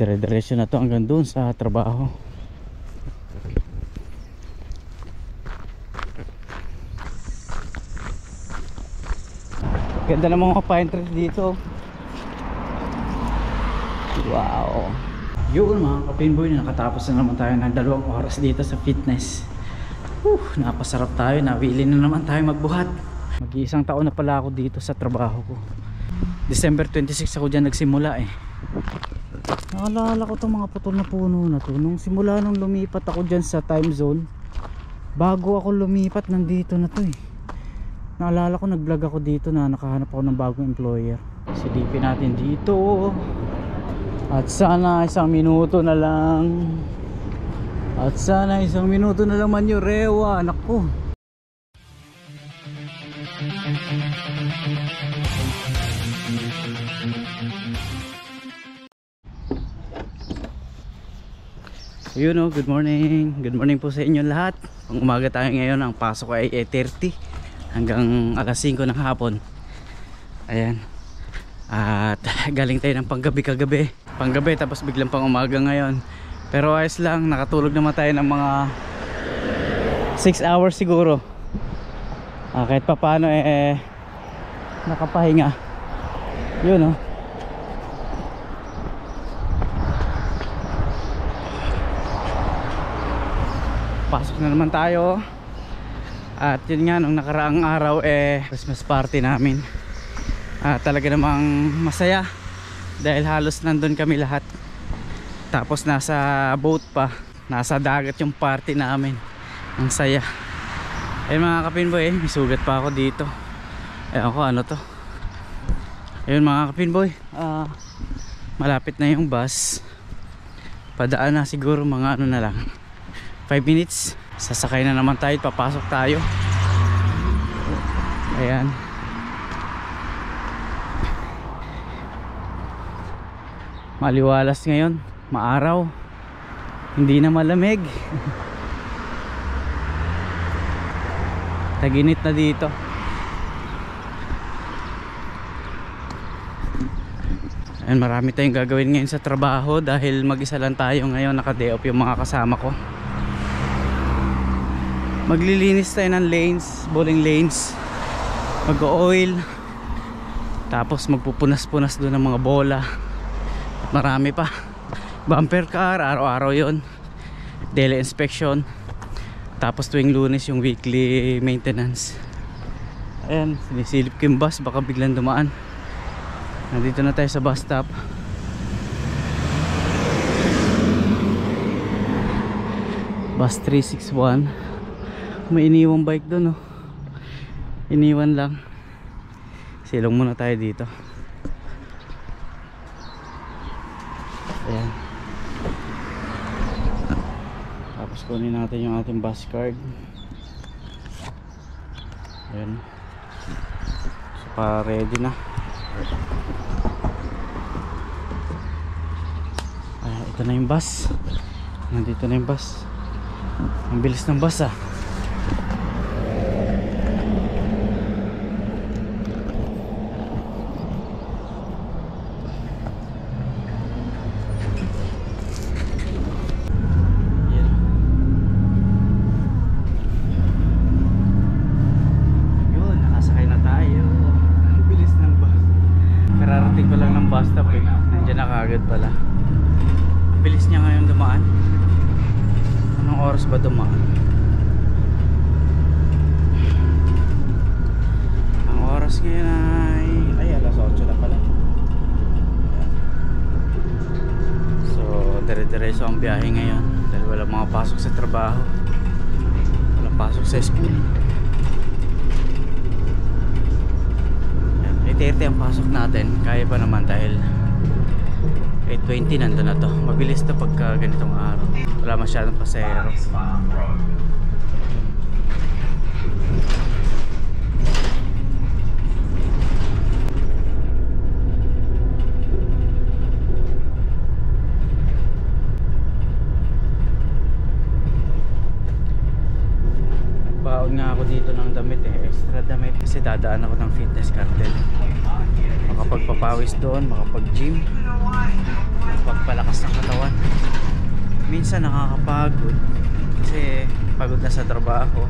Dire-diretso na to hanggang doon sa trabaho. Ganda ng mga pine trees dito. Wow. Yun mga kapinboy, nakatapos na naman tayo ng 2 oras dito sa fitness. Napasarap tayo, nawili na naman tayo magbuhat. Mag-iisang taon na pala ako dito sa trabaho ko. December 26 ako dyan nagsimula eh. Naalala ko itong mga putol na puno na to. Nung simula nung lumipat ako dyan sa time zone, bago ako lumipat nandito na to eh. Naalala ko nag-vlog ako dito na nakahanap ako ng bagong employer. Silipin natin dito. At sana 1 minuto na lang. At sana 1 minuto na lang Manyurewa, anak ko. Yun o, good morning. Good morning po sa inyo lahat. Pang umaga tayo ngayon, ang pasok ay 8:30 hanggang alas 5 ng hapon. Ayan. At galing tayo ng panggabi tapos biglang pang umaga ngayon. Pero ayos lang, nakatulog naman tayo ng mga 6 hours siguro. Kahit pa paano nakapahinga. Yun oh. Pasok na naman tayo. At yun nga, nung nakaraang araw Christmas party namin. Talaga namang masaya dahil halos nandun kami lahat. Tapos nasa boat pa, nasa dagat yung party namin. Ang saya. Ayun mga kapinboy, may sugat pa ako dito. Ewan ko ano to. Ayun mga kapinboy, malapit na yung bus. Padaan na siguro mga ano na lang, 5 minutes. Sasakay na naman tayo, papasok tayo. Ayan. Maliwalas ngayon, maaraw, hindi na malamig. Taginit na dito. Ayan, marami tayong gagawin ngayon sa trabaho dahil mag-isa lang tayo ngayon, naka-day off yung mga kasama ko. Maglilinis tayo ng lanes, bowling lanes, mag-oil, tapos magpupunas-punas doon ng mga bola. Marami pa. Bumper car, araw-araw yon. Daily inspection. Tapos tuwing Lunes yung weekly maintenance. Ayan, sinisilip ko yung bus, baka biglang dumaan. Nandito na tayo sa bus stop. Bus 361. May iniwang bike doon oh. Iniwan lang. Silong muna tayo dito. Ayan. Tapos kunin natin yung ating bus card. Ayan. So para ready na. Ayan, ito na yung bus. Nandito na yung bus. Ang bilis ng bus ah. Kararating ko lang ng bus stop eh. Nandiyan na kaagad pala. Ang bilis niya ngayon dumaan. Anong oras ba dumaan? Ang oras ngayon ay alas 8 na pala. So dire-diretso ang biyahe ngayon dahil wala mga pasok sa trabaho, walang pasok sa school. 8:30 ang pasok natin, kaya pa naman dahil 8:20 nandun na to. Mabilis to pagka ganitong araw, wala masyadong pasahero. Baon nga ako dito ng damit extra damit kasi dadaan ako ng fitness cartel. makapagpapawis doon, makapag-gym, makapagpalakas ng katawan. Minsan nakakapagod kasi pagod na sa trabaho,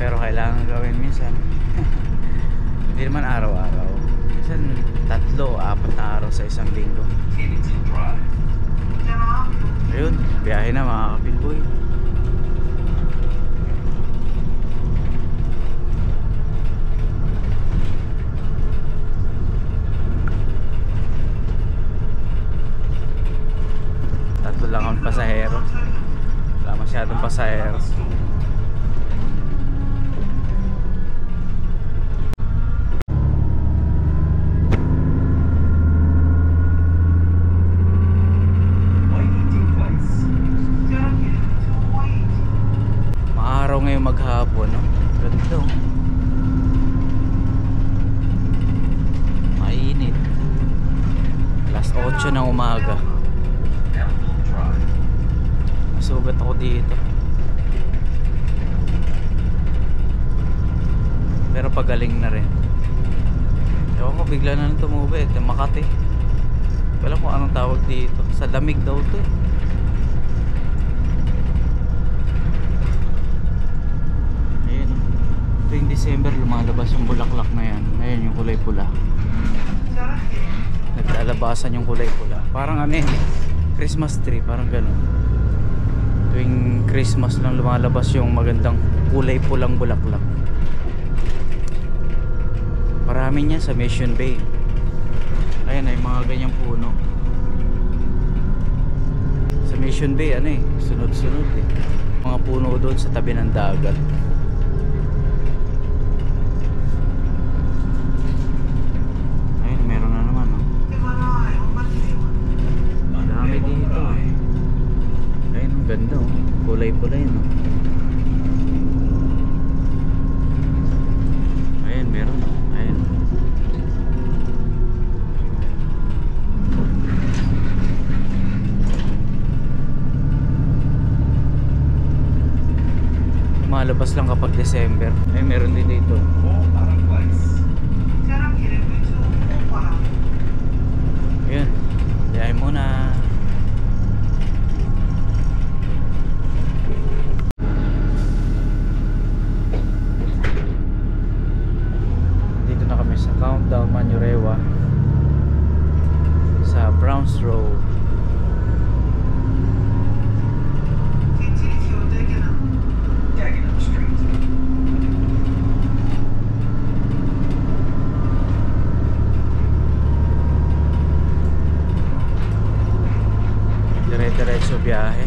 pero kailangan gawin minsan. Hindi naman araw-araw, minsan 3-4 na araw sa isang linggo. Ayun, biyahe na mga kapinboy. Tatlo lang ang pasahero, wala masyadong pasahero. Maaraw ngayon maghapon, no? Ganito. Mainit. Alas 8 ng umaga. Masugat ako dito. Pero pagaling na rin. Ewan ko, bigla na nang tumubid. Makati. Wala kung anong tawag dito. Sa lamig daw to eh. Ayun. Tuwing December lumalabas yung bulaklak na yan. Ngayon yung kulay pula. Naglalabasan yung kulay pula. Parang ano eh, Christmas tree. Parang ganun. Tuwing Christmas lang lumalabas yung magandang kulay pulang bulaklak. Marami niya sa Mission Bay. Ayan ay mga ganyang puno. Sa Mission Bay ano eh, sunod-sunod eh. Mga puno doon sa tabi ng dagat. Ayun, meron na naman oh. Marami dito eh. Ayun, ang ganda oh. Kulay-kulay no. Ayun, meron oh. Ayun. Malabas lang kapag December. Ay, meron din dito. Ayun. Diyan muna. Dito na kami sa Countdown Manurewa sa Browns Road. Dire-diretso biyahe.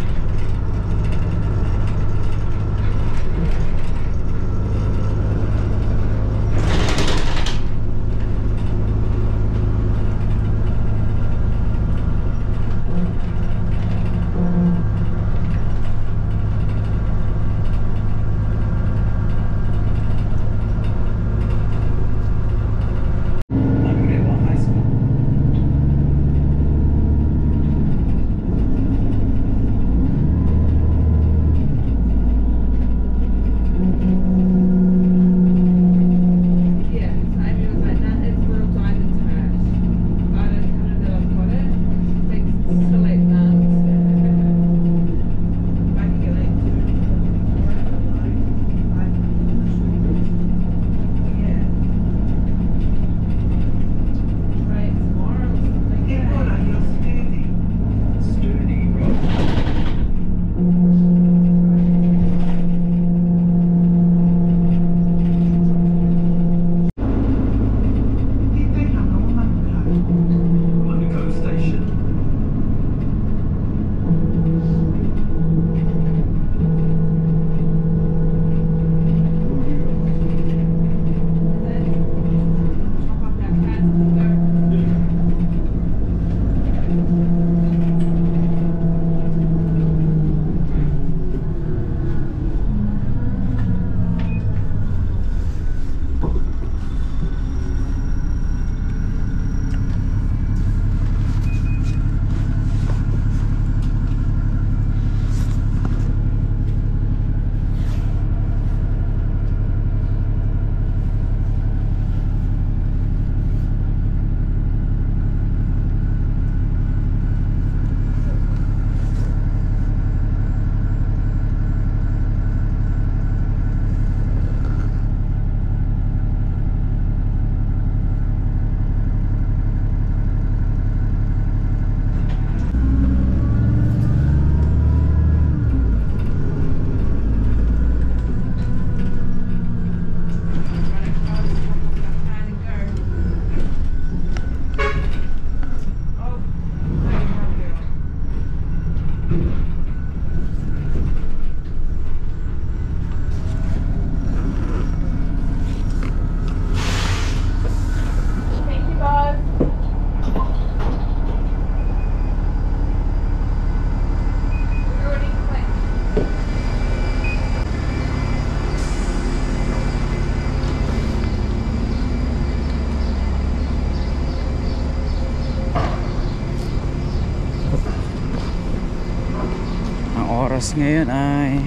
oras ngayon ay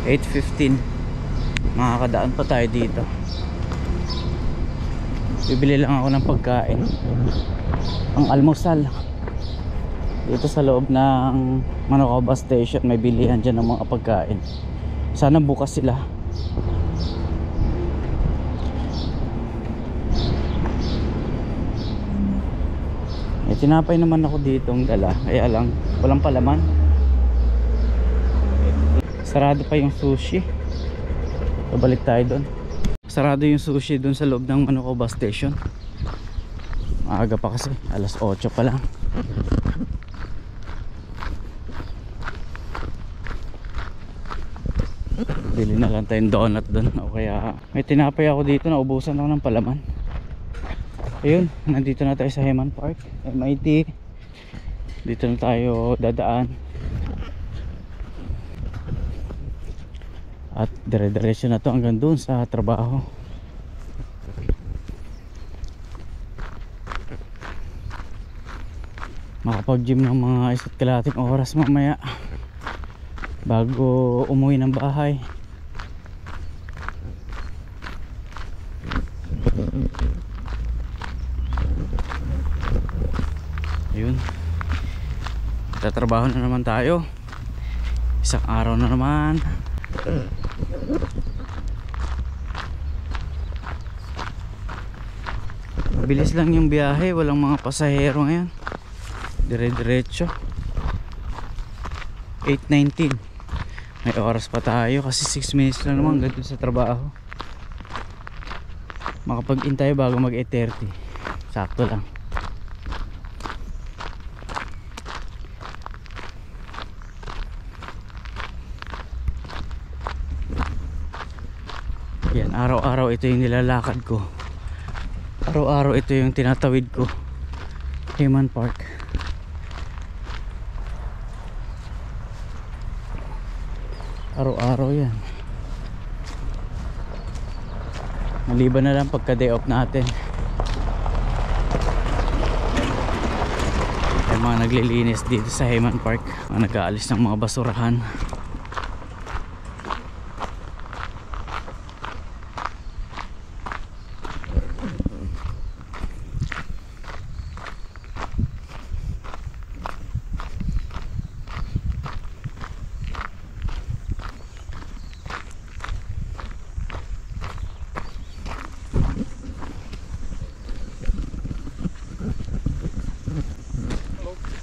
8:15. Makakadaan pa tayo dito. Bibili lang ako ng pagkain, ang almusal. Dito sa loob ng Manuka bus station may bilihan dyan ng mga pagkain. Sana bukas sila. Tinapay naman ako dito ang dala, kaya lang walang palaman. Sarado pa yung sushi. Babalik tayo doon. Sarado yung sushi doon sa loob ng Manuka bus station. Maaga pa kasi, alas 8 pa lang. Bili na lang tayong donut doon, o kaya may tinapay ako dito, naubusan ako ng palaman. Ayun, nandito na tayo sa Heman Park, MIT. Dito na tayo dadaan. At dire-diretso na to hanggang doon sa trabaho. Makapag-gym ng mga 1.5 oras mamaya bago umuwi ng bahay. Ayun, tatrabaho na naman tayo. Isang araw na naman. Mabilis lang yung biyahe, walang mga pasahero ngayon. Dire-diretso. 8:19. May oras pa tayo kasi 6 minutes lang naman hanggang sa trabaho. Makapag-in tayo bago mag 8:30. Sakto lang. Yan, araw-araw ito yung nilalakad ko. Araw-araw ito yung tinatawid ko. Heman Park. Araw-araw yan. Maliban na lang pagka day off natin. May mga naglilinis dito sa Heman Park, mga nag-aalis ng mga basurahan.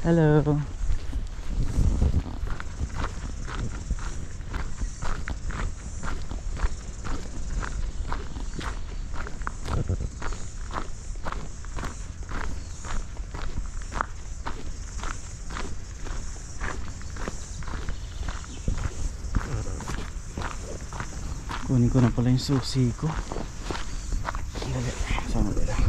Hello. Kunin ko na pala yung susi ko. Dali, sama ko lang.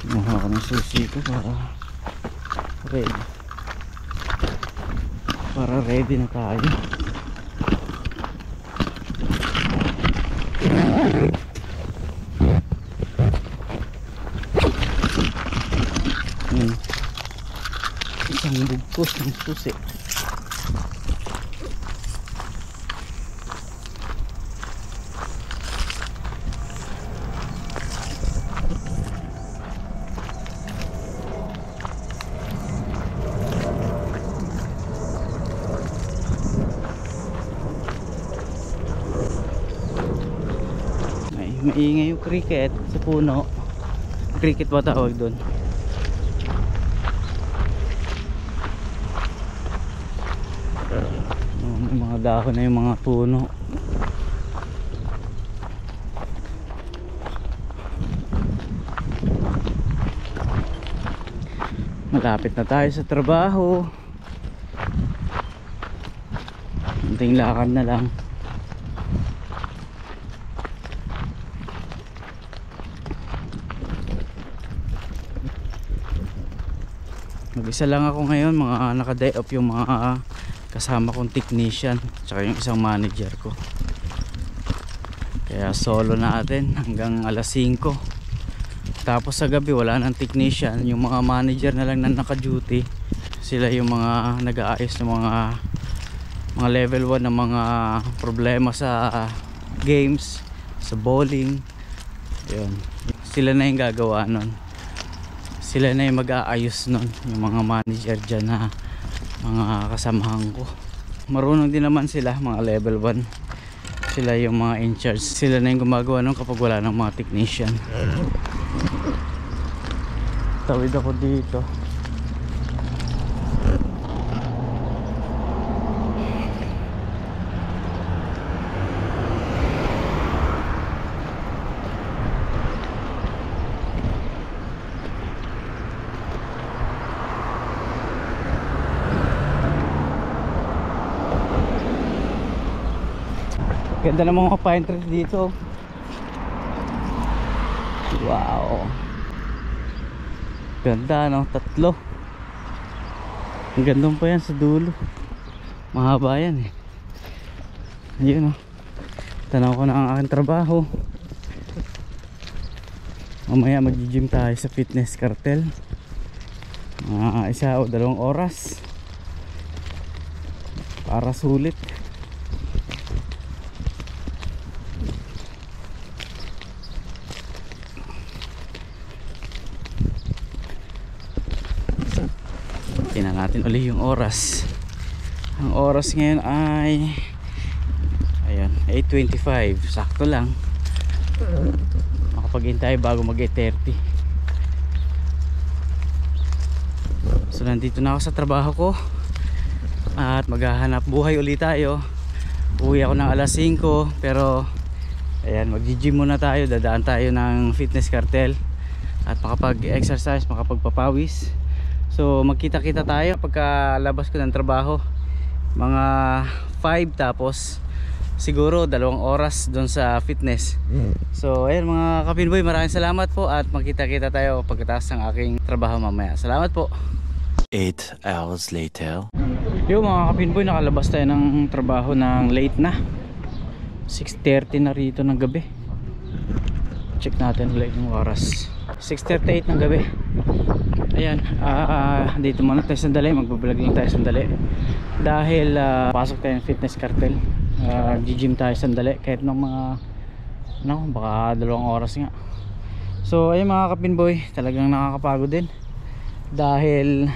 Kinuha ko ng susi ko para ready na tayo. Isang bugkos ng susi. Maingay yung cricket sa puno. Cricket ba tawag doon? May mga dahon na yung mga puno. Malapit na tayo sa trabaho. Kunting lakad na lang. Mag-isa lang ako ngayon, mga naka-day off yung mga kasama kong technician tsaka yung isang manager ko. Kaya solo natin hanggang alas 5. Tapos sa gabi wala nang technician, yung mga manager na lang na naka-duty. Sila yung mga nag-aayos ng mga level 1 na mga problema sa games, sa bowling. Yun. Sila na yung gagawa nun. Sila na yung mag-aayos nun, yung mga manager dyan na mga kasamahan ko. Marunong din naman sila, mga level 1. Sila yung mga in charge. Sila na yung gumagawa nun kapag wala ng mga technician. Tawid ako dito. Ganda ng mga pine trees dito. Wow. Ganda no, 3. Ang ganda pa yan sa dulo. Mahaba yan eh. Ayun oh. Tanaw ko na ang aking trabaho. Mamaya mag-gym tayo sa Fitness Cartel. 1 o 2 oras. Para sulit. Tingnan natin ulit yung oras. Ang oras ngayon ay ayan, 8:25. Sakto lang. Makapag-hintay bago mag 8:30. So nandito na ako sa trabaho ko. At maghahanap buhay ulit tayo. Uwi ako ng alas 5. Pero ayan, mag-gym muna tayo. Dadaan tayo ng Fitness Cartel. At makapag-exercise, makapagpapawis. So magkita-kita tayo pagkalabas ko ng trabaho. Mga 5, tapos siguro 2 oras doon sa fitness. So ayun mga kapinboy, maraming salamat po. At magkita-kita tayo pagkatapos ng aking trabaho mamaya. Salamat po. 8 hours later. Yo mga kapinboy, nakalabas tayo ng trabaho ng late na. 6:30 na rito ng gabi. Check natin ulit yung oras. 6:38 ng gabi. Ayan, dito muna tayo sandali. Magbablog lang tayo sandali. Dahil pasok tayo ng Fitness Cartel. Gym tayo sandali. Kahit ng mga baka 2 oras nga. So ayun mga kapinboy, talagang nakakapagod din. Dahil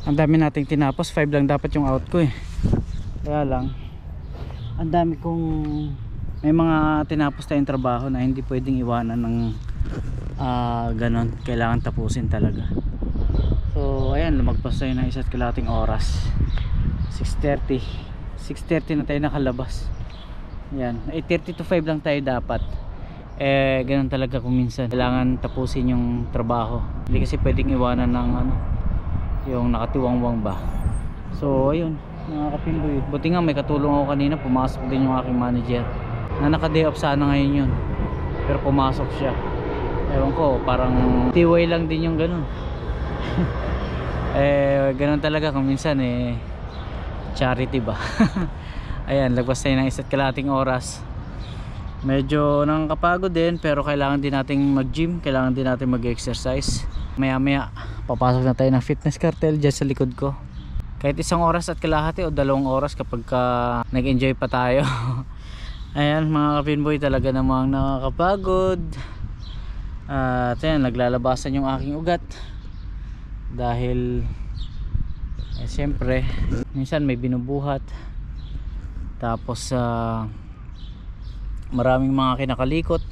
ang dami nating tinapos. 5 lang dapat yung out ko eh. Kaya lang ang dami kong may mga tinapos tayong trabaho na hindi pwedeng iwanan ng ganon. Kailangan tapusin talaga. So ayan, lumagpas tayo ng 1.5 oras. 6:30 na tayo nakalabas. Ayan, 8:30 to 5 lang tayo dapat. Ganon talaga kung minsan kailangan tapusin yung trabaho. Hindi kasi pwedeng iwanan ng yung nakatiwangwang ba. So ayun mga kapinboy, buti nga may katulong ako kanina. Pumasok din yung aking manager na naka-day off sana ngayon yun, pero pumasok siya. Ewan ko, parang tiway lang din yung ganun. Ganun talaga kung minsan charity ba. Ayan, lagpas tayo ng 1.5 oras. Medyo nakakapagod din, pero kailangan din nating mag-gym, kailangan din nating mag-exercise. Maya maya papasok na tayo ng Fitness Cartel dyan sa likod ko. Kahit 1 oras at kalahati o 2 oras kapag nag-enjoy pa tayo. Ayan mga kapinboy, talaga namang nakakapagod. At ayan, naglalabasan yung aking ugat. Dahil siyempre minsan may binubuhat. Tapos maraming mga kinakalikot.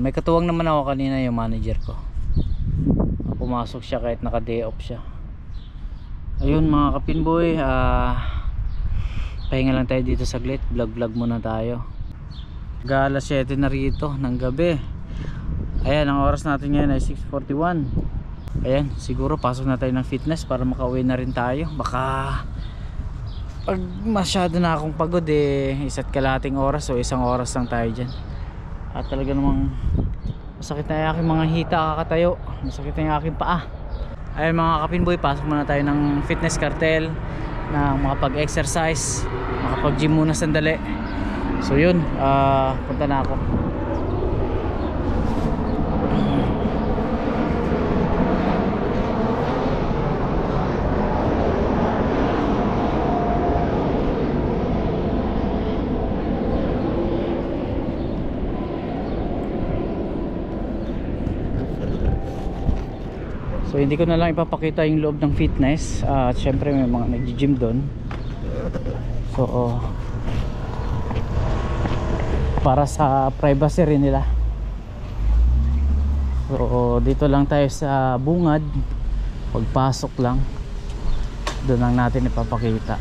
May katuwang naman ako kanina, yung manager ko. Pumasok siya kahit naka-day off siya. Ayun mga kapinboy, pahinga lang tayo dito saglit. Vlog muna tayo. Alas 7 na rito ng gabi. Ayan, ang oras natin ngayon ay 6:41. Ayan, siguro pasok na tayo ng fitness para makauwi na rin tayo. Baka pag masyado na akong pagod 1.5 oras o 1 oras lang tayo dyan. At talaga namang masakit na yung aking mga hita kakatayo. Masakit na yung aking paa. Ayun mga kapinboy, pasok muna tayo ng Fitness Cartel. na makapag-exercise, makapag-gym muna sandali. So yun, punta na ako. So hindi ko na lang ipapakita yung loob ng fitness at syempre may mga nag-gym doon. So para sa privacy rin nila. So dito lang tayo sa bungad. Pagpasok lang, doon lang natin ipapakita.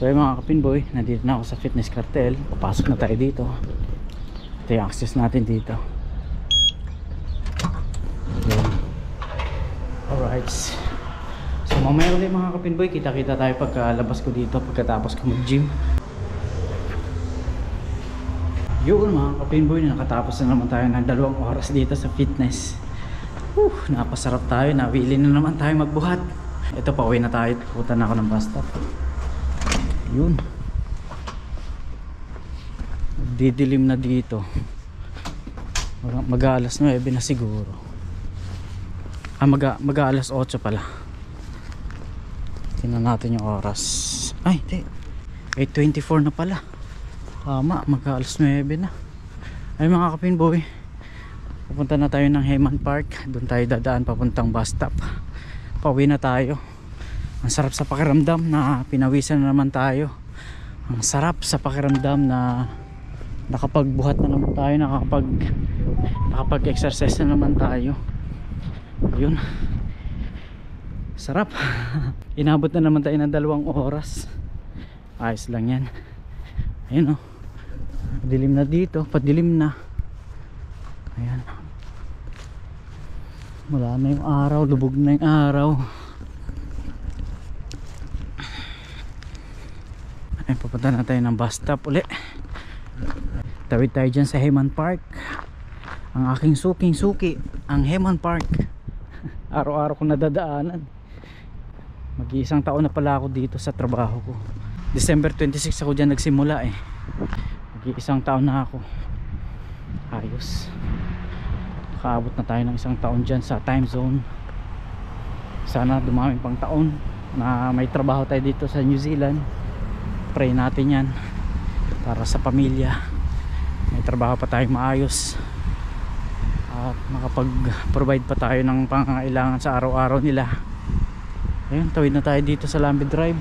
So yung mga kapinboy, nandito na ako sa Fitness Cartel. Papasok na tayo dito. Ito yung access natin dito. Ayan. Alright. So mamaya ulit mga kapinboy, kita-kita tayo pagkalabas ko dito, pagkatapos ko mag-gym. Yun mga kapinboy, nakatapos na naman tayo ng 2 oras dito sa fitness. Napasarap tayo, nawili na naman tayo magbuhat. Ito, pauwi na tayo. Pupunta na ako ng bus stop. Yun, didilim na dito. Mag-aalas 9 na siguro. Mag-aalas 8 pala. Tingnan natin yung oras. Ay hindi, 8:24 na pala. Tama, mag-aalas 9 na. Ay mga kapinboy, pupunta na tayo ng Heman Park. Doon tayo dadaan papuntang bus stop. Pauwi na tayo. Ang sarap sa pakiramdam na pinawisan na naman tayo. Ang sarap sa pakiramdam na nakapagbuhat na naman tayo, nakapag-exercise na naman tayo. Yun, sarap. Inabot na naman tayo ng 2 oras. Ayos lang yan. Ayun, dilim na dito, padilim na. Ayan, wala na yung araw, lubog na yung araw. Ay, pupunta na tayo ng bus stop uli. Tawid tayo dyan sa Heman Park. Ang aking suking-suki, ang Heman Park. Araw-araw ko nadadaanan. Mag-1 taon na pala ako dito sa trabaho ko. December 26 ako dyan nagsimula eh. Mag-1 taon na ako. Ayos. Nakaabot na tayo ng 1 taon dyan sa time zone. Sana dumami pang taon na may trabaho tayo dito sa New Zealand. Pray natin yan para sa pamilya, may trabaho pa tayong maayos at makapag-provide pa tayo ng pangangailangan sa araw-araw nila. Ayun, tawid na tayo dito sa Lambie Drive.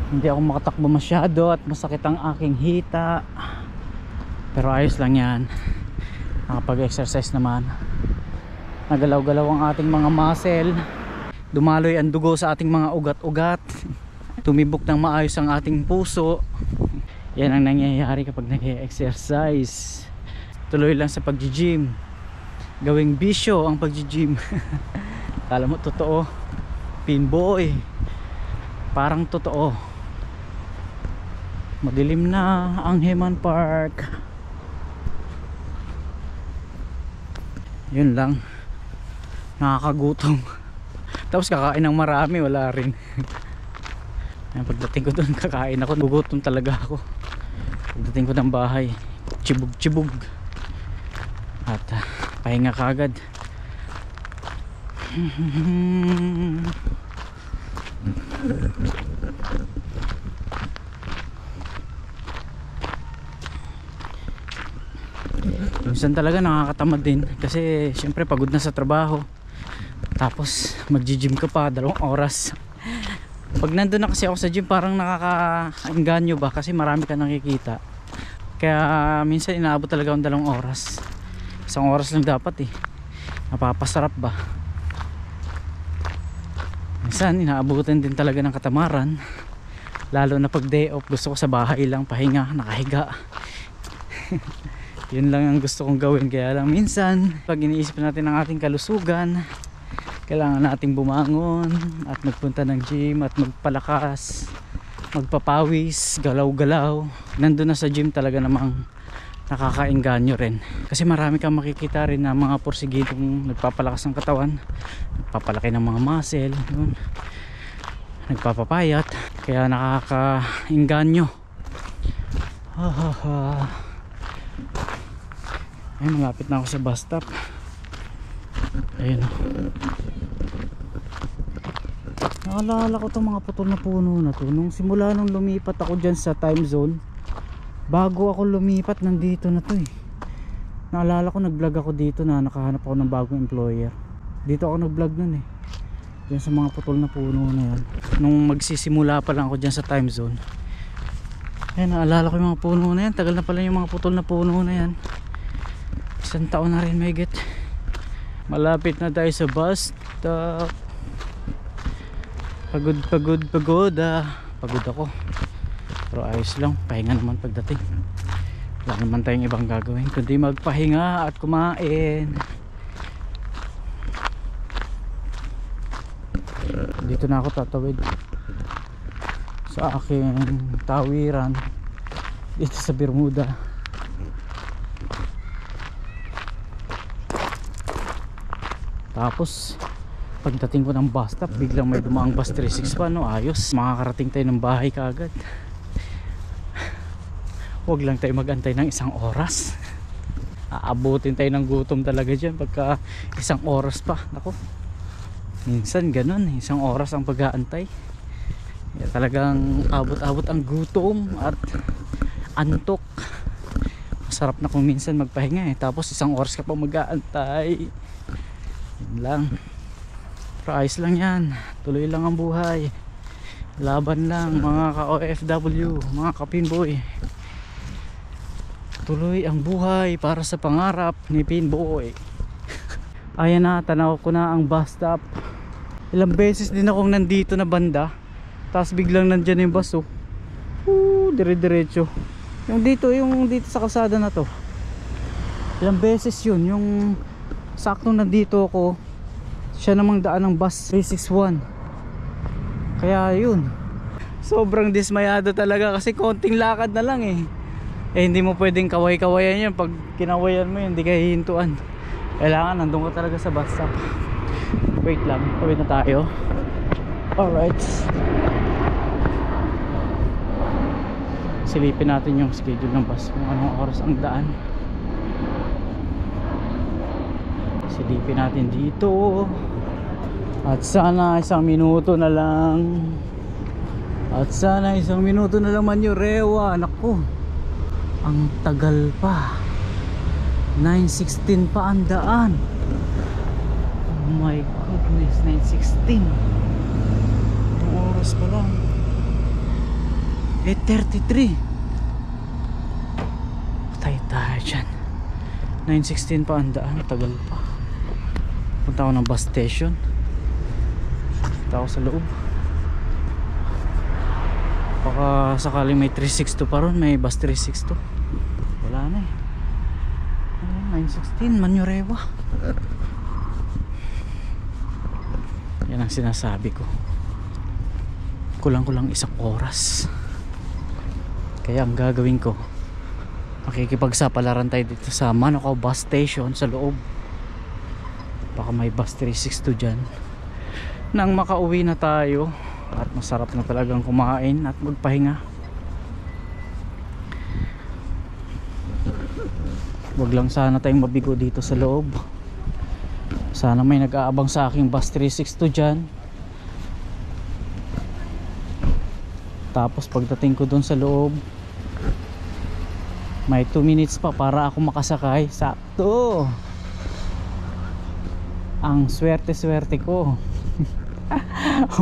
Hindi ako makatakbo masyado at masakit ang aking hita, pero ayos lang yan. Nakapag-exercise naman, nagalaw-galaw ang ating mga muscle, dumaloy ang dugo sa ating mga ugat-ugat, tumibok ng maayos ang ating puso. Yan ang nangyayari kapag nag-exercise. Tuloy lang sa pag-gym, gawing bisyo ang pag-gym. Kala mo totoo, pinboy, parang totoo. Madilim na ang Heman Park. Yun lang, nakakagutom. Tapos kakain ng marami, wala rin. Pagdating ko doon, kakain ako, gugutom talaga ako. Pagdating ko ng bahay, chibug-chibug. At pahinga kagad. Minsan talaga nakakatamad din kasi syempre pagod na sa trabaho. Tapos mag-gym ka pa 2 oras. Pag nandun na kasi ako sa gym, parang nakakaengganyo ba kasi marami ka nakikita. Kaya minsan inaabot talaga ang 2 oras. 1 oras lang dapat eh. Napapasarap ba? Minsan inaabutan din talaga ng katamaran. Lalo na pag day off, gusto ko sa bahay lang pahinga, nakahiga. Yun lang ang gusto kong gawin. Kaya lang minsan pag iniisip natin ang ating kalusugan, kailangan nating bumangon at magpunta ng gym at magpalakas. magpapawis, galaw-galaw. Nandun na sa gym talaga namang nakakaengganyo rin. Kasi marami kang makikita rin na mga porsigidong nagpapalakas ng katawan, nagpapalaki ng mga muscle, yun, nagpapapayat. Kaya nakakaengganyo. Ay, malapit na ako sa bus stop. Ayun o. Naalala ko itong mga putol na puno na to nung simula nung lumipat ako dyan sa time zone. Bago ako lumipat, nandito na to eh. Naalala ko nag-vlog ako dito na nakahanap ako ng bagong employer. Dito ako nag-vlog nun eh, dyan sa mga putol na puno na yan. Nung magsisimula pa lang ako dyan sa time zone. Ayan, naalala ko yung mga puno na yan. Tagal na pala yung mga putol na puno na yan. Isang taon na rin may get. Malapit na tayo sa bus stop. Pagod pagod ako. Pero ayos lang, pahinga naman pagdating. Wala naman tayong ibang gagawin kundi magpahinga at kumain. Dito na ako tatawid sa aking tawiran dito sa Bermuda. Tapos pagdating ko ng bus stop, biglang may dumaang bus 361, no? Ayos, makakarating tayo ng bahay kaagad. Huwag lang tayo magantay ng isang oras. Aabutin tayo ng gutom talaga dyan pagka isang oras pa. Nako, minsan ganun, isang oras ang pag-aantay. Kaya talagang abot-abot ang gutom at antok. Masarap na kung minsan magpahinga eh, tapos isang oras ka pa mag-aantay. Yun lang. Pero ayos lang yan, tuloy lang ang buhay, laban lang mga ka-OFW, mga ka-Pinboy. Tuloy ang buhay para sa pangarap ni Pinboy. Ayan na, tanaw ko na ang bus stop. Ilang beses din akong nandito na banda, tapos biglang nandyan yung bus oh. Dire-diretso. Yung dito sa kalsada na to, ilang beses yun, yung saktong nandito ako, siya namang daan ng bus 361. Kaya yun, sobrang dismayado talaga kasi konting lakad na lang eh. Hindi mo pwedeng kaway-kawayan yun. Pag kinawayan mo yun, hindi ka hihintuan. Kailangan nandun ka talaga sa bus stop. Wait lang, tawid na tayo. Alright, silipin natin yung schedule ng bus, kung anong oras ang daan. Silipin natin dito. At sana isang minuto na lang. Manyurewa. Naku, ang tagal pa. 9:16 pa ang daan. Oh my goodness, 9:16. Ang oras pa lang 8:33. Patay tayo dyan. 9:16 pa ang daan, tagal pa. Punta ako ng bus station, punta ako sa loob. Baka sakaling may 362 pa ron, may bus 362. Wala na eh. 9:16, Manyurewa. Yan ang sinasabi ko, kulang-kulang isang oras. Kaya ang gagawin ko, makikipagsapalaran tayo dito sa Manukau bus station sa loob. Baka may bus 362 dyan. Nang makauwi na tayo at masarap na talagang kumain at magpahinga. Wag lang sana tayong mabigo dito sa loob. Sana may nag-aabang sa aking bus 362 dyan. Tapos pagdating ko dun sa loob, may 2 minutes pa para ako makasakay. Sakto. Ang swerte-swerte ko.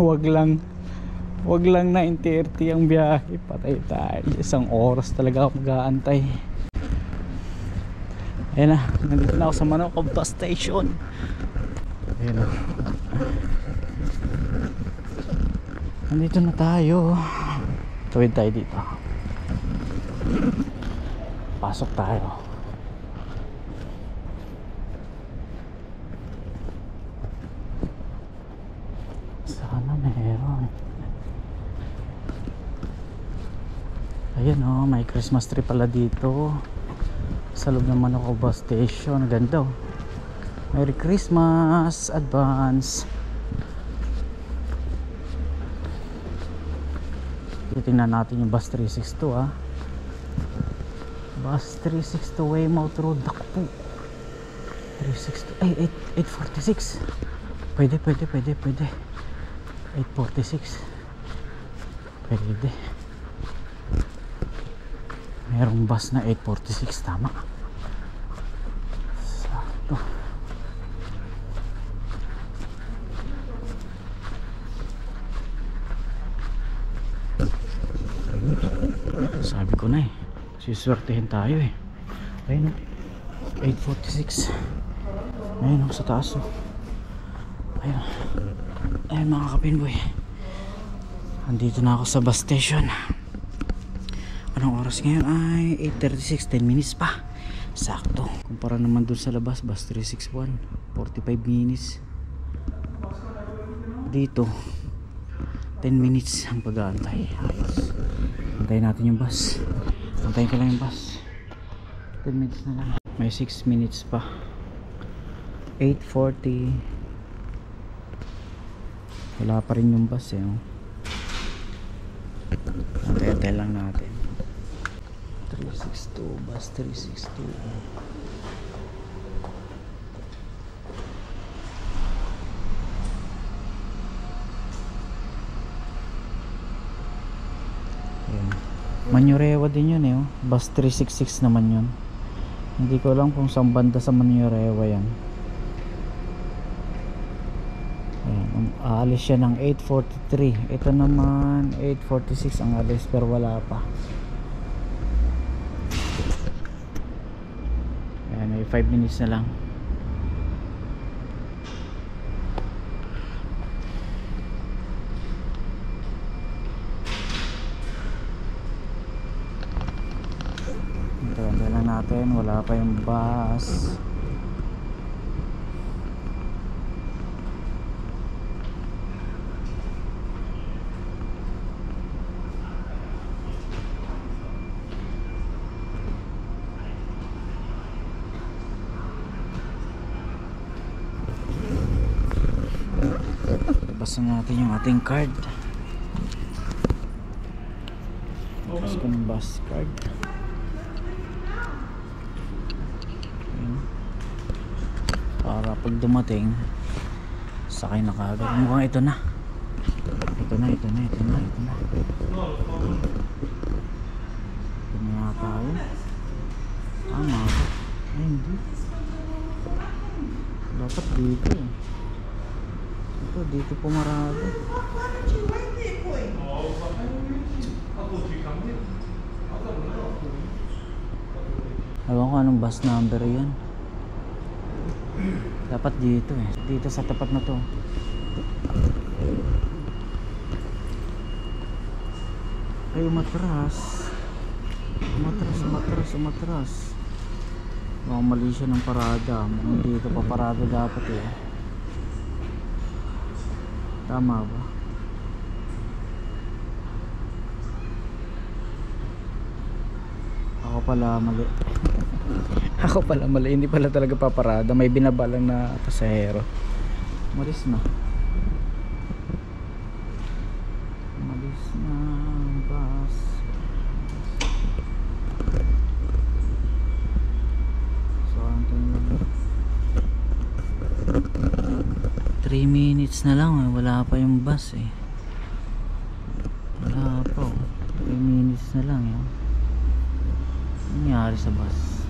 wag lang 9:30 ang biyahe. Patay tayo. Isang oras talaga ako mag-aantay. Ayan na, nandito na ako sa Manukau bus station. Ayan na, nandito na tayo. Tawid tayo dito. Pasok tayo. Sana meron. Ayan oh, may Christmas tree pala dito sa loob ng Manoko bus station. Ganda oh. Merry Christmas advance. Titingnan natin yung bus 362 ah. Bus 362 Weymouth Road, Dakpo. 362 ay 846. Pwede 846. Pwede. Merong bus na 846, tama. Sakto. Sabi ko na eh, siswertehin tayo eh. Ayun oh, 846. Ayun oh, sa taas oh. Ayun mga kapinboy, andito na ako sa bus station. Anong oras ngayon? Ay 8:36, 10 minutes pa. Sakto. Kumpara naman dun sa labas, bus 361, 45 minutes. Dito 10 minutes ang pag-aantay. Ayos. Antayin natin yung bus. Antayin ko lang yung bus. 10 minutes na lang. May 6 minutes pa. 8:40. Wala pa rin yung bus eh. Antay-antay lang natin. 362, bus 362. Manyorewa din yun eh oh. Bus 366 naman yun. Hindi ko alam kung saan banda sa Manyorewa yan. Ayan, aalis siya ng 8:43. Ito naman 8:46 ang alis, pero wala pa. Ayan, may 5 minutes na lang. Hintayin lang natin, wala pa yung bus. Basta natin yung ating card. Tapos ko ng bus card. Ayan. Para pag dumating, sakay na kagad. Mukhang ito na. Ito na. Ito na yata yun. Tama ba? Ay hindi. Dapat dito eh. Dito pumarado. Ewan ko anong bus number yan. Dapat dito eh. Dito sa tapat na to. Ay umatras. Umatras. Baka mali siya ng parada. Dito pa parada dapat eh. Tama ba? Ako pala mali. Hindi pala talaga paparada. May binabalang na pasahero. Malis na ang bus. So antayin lang. 3 minutes na lang eh. Wala pa yung bus eh. Wala pa oh. 3 minutes na lang yun. Ano nangyari sa bus?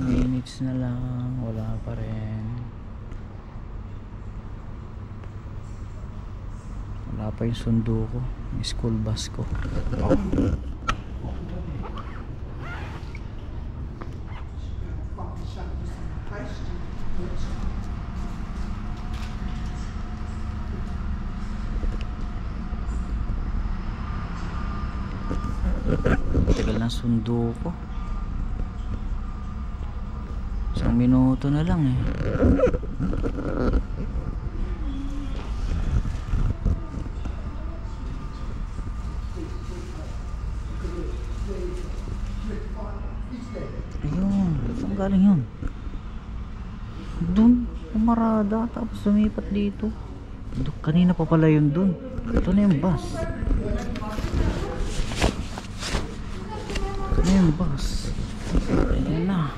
Minutes na lang, wala pa rin. Wala pa yung sundo ko, yung school bus ko. Tagal ng sundo ko. Saan Ilang minuto na lang eh. Ayun, saan galing yun? Dun, umarada tapos sumipat dito. Kanina pa pala yun dun. Ito na yung bus. Ito na yung bus. Ayan na.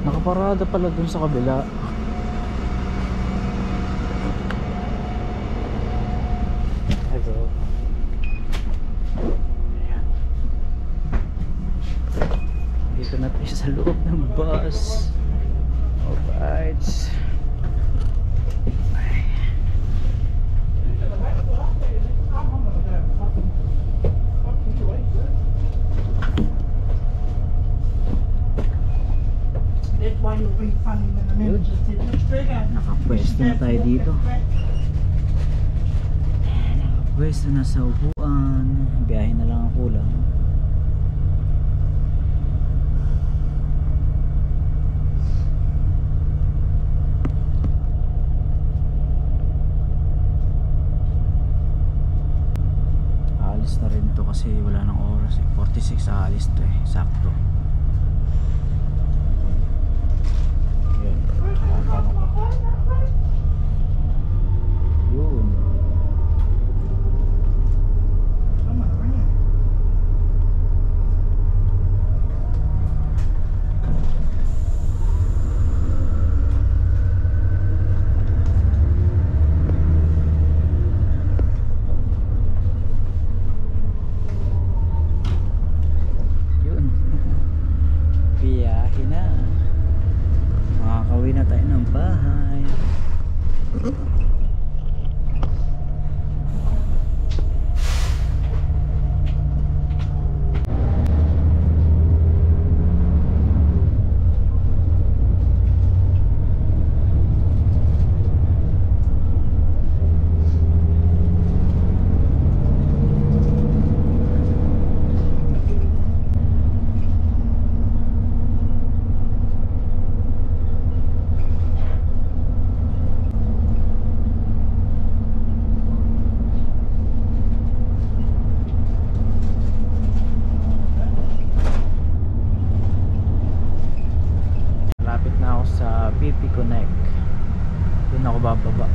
Nakaparada pala dun sa kabila. Hello. Ayan. Dito na tayo sa loob ng bus. Alright. Nakapwesto na tayo dito. Nakapwesto na sa upuan. Biyahe na lang ang kulang. Aalis na rin to kasi wala nang oras eh. 46 aalis to eh. Sakto. Yun. Yun. Biyahe na. Makakauwi na tayo ng bahay. Sa BP Connect. Doon ako bababa.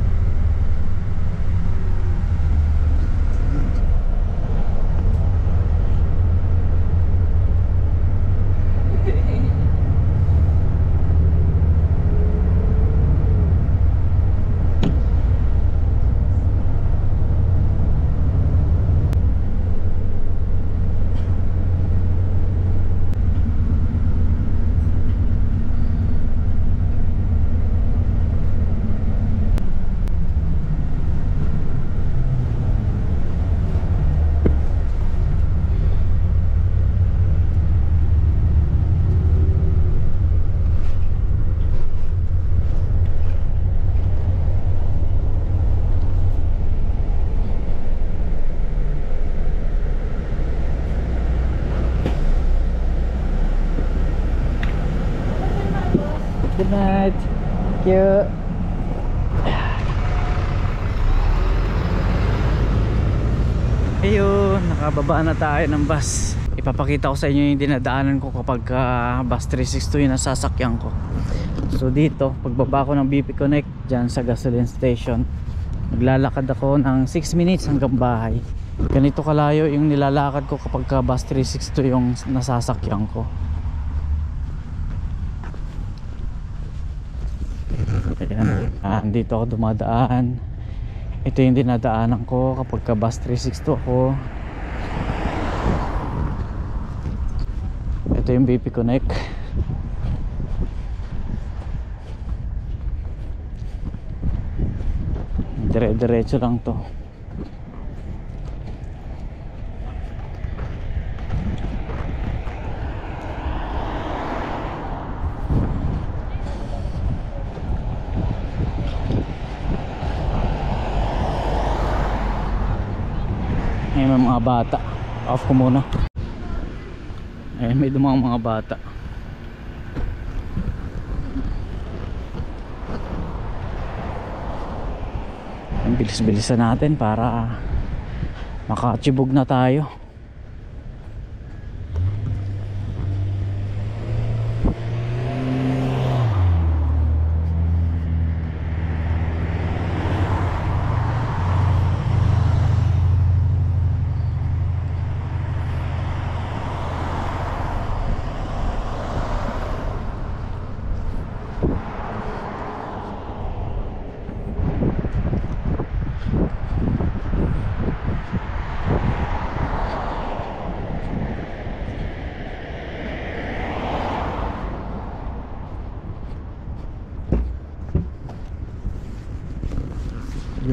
Good night. Thank you. Ayun, nakababa na tayo ng bus. Ipapakita ko sa inyo yung dinadaanan ko kapag bus 362 yung nasasakyan ko. So dito, pagbaba ko ng BP Connect dyan sa gasoline station, maglalakad ako ng 6 minutes hanggang bahay. Ganito kalayo yung nilalakad ko kapag bus 362 yung nasasakyan ko. Ayan, dito ako dumadaan. Ito yung dinadaanan ko kapag bus 362 ako. Ito yung BP Connect. Dire-diretso lang to. May mga bata. Off ko muna. May dumang mga bata. bilis-bilisan natin para makachibog na tayo.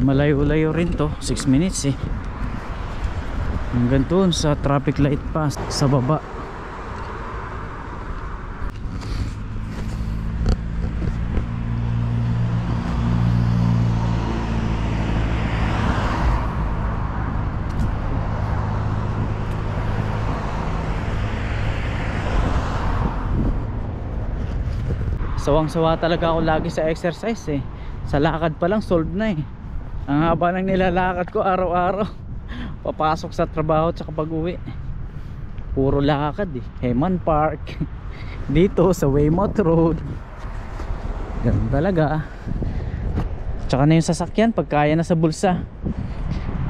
Malayo-layo rin to, 6 minutes eh. Hanggang doon sa traffic light pa sa baba. Sawang-sawa talaga ako lagi sa exercise eh. Sa lakad pa lang solve na eh. Ang haba ng nilalakad ko araw-araw. Papasok sa trabaho at pag uwi. Puro lakad eh. Heman Park. Dito sa Waymouth Road. Ganun talaga. Tsaka na yung sasakyan pag kaya na sa bulsa.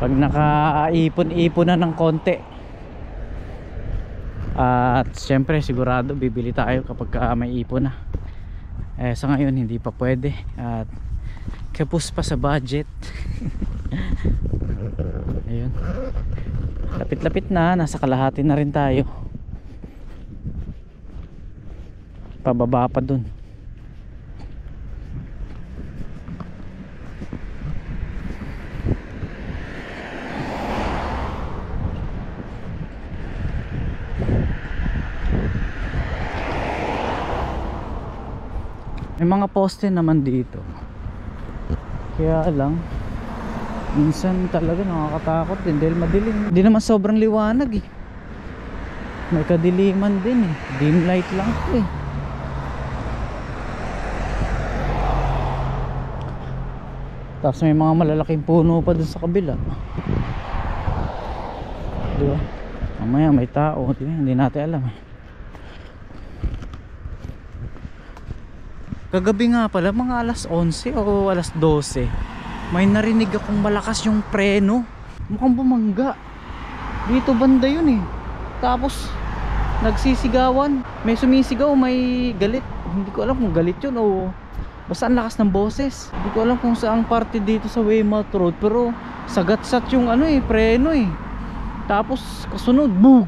Pag nakaipon-ipon na ng konti. At syempre sigurado bibili tayo kapag may ipon na. Sa ngayon hindi pa pwede. At kapos pa sa budget. Ayun. Lapit-lapit na, nasa kalahati na rin tayo. Pababa pa dun. May mga poste naman dito. Kaya lang minsan talaga nakakatakot din dahil madilim. Hindi naman sobrang liwanag eh. May kadiliman din eh. Dim light lang ito eh. Tapos may mga malalaking puno pa dun sa kabila. Diba? Mamaya may tao. Hindi natin alam eh. Kagabi nga pala, mga alas 11 o alas 12, may narinig akong malakas yung preno. Mukhang bumangga. Dito banda yun eh. Tapos nagsisigawan. May sumisigaw, may galit. Hindi ko alam kung galit yun o basta ang lakas ng boses. Hindi ko alam kung saang parte dito sa Waymouth Road. Pero sagat-sat yung ano eh, preno eh. Tapos kasunod, boom!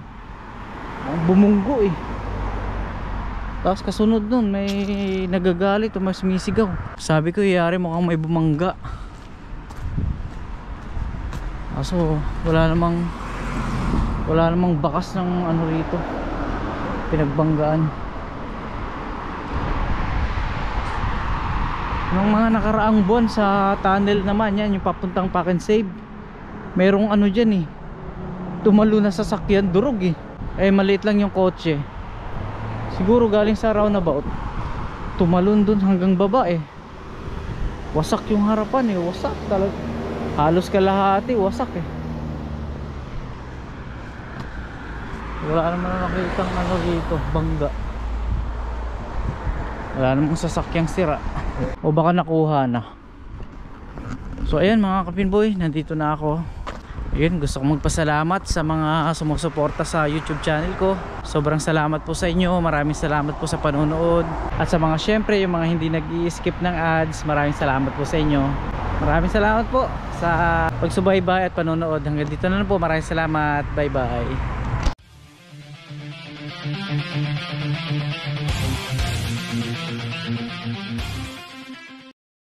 Bumunggo eh. Tapos kasunod nun may nagagalit o may sumisigaw. Sabi ko iyari mukhang may bumangga. Kaso wala namang bakas ng ano rito, pinagbanggaan. Nung mga nakaraang buwan sa tunnel naman yan, yung papuntang Pack and Save, merong ano dyan eh, tumalo na sasakyan, durog eh. Maliit lang yung kotse. Siguro galing sa roundabout, tumalon dun hanggang baba eh. Wasak yung harapan eh, wasak talaga. Halos kalahati, wasak eh. Wala naman nakitang ano dito, bangga. Wala namang sasakyang sira. O baka nakuha na. So ayan mga kapinboy, nandito na ako. Ayun, gusto kong magpasalamat sa mga sumusuporta sa YouTube channel ko. Sobrang salamat po sa inyo. Maraming salamat po sa panonood. At sa mga syempre, yung mga hindi nag-i-skip ng ads, maraming salamat po sa inyo. Maraming salamat po sa pagsubaybay at panonood. Hanggang dito na po. Maraming salamat. Bye bye.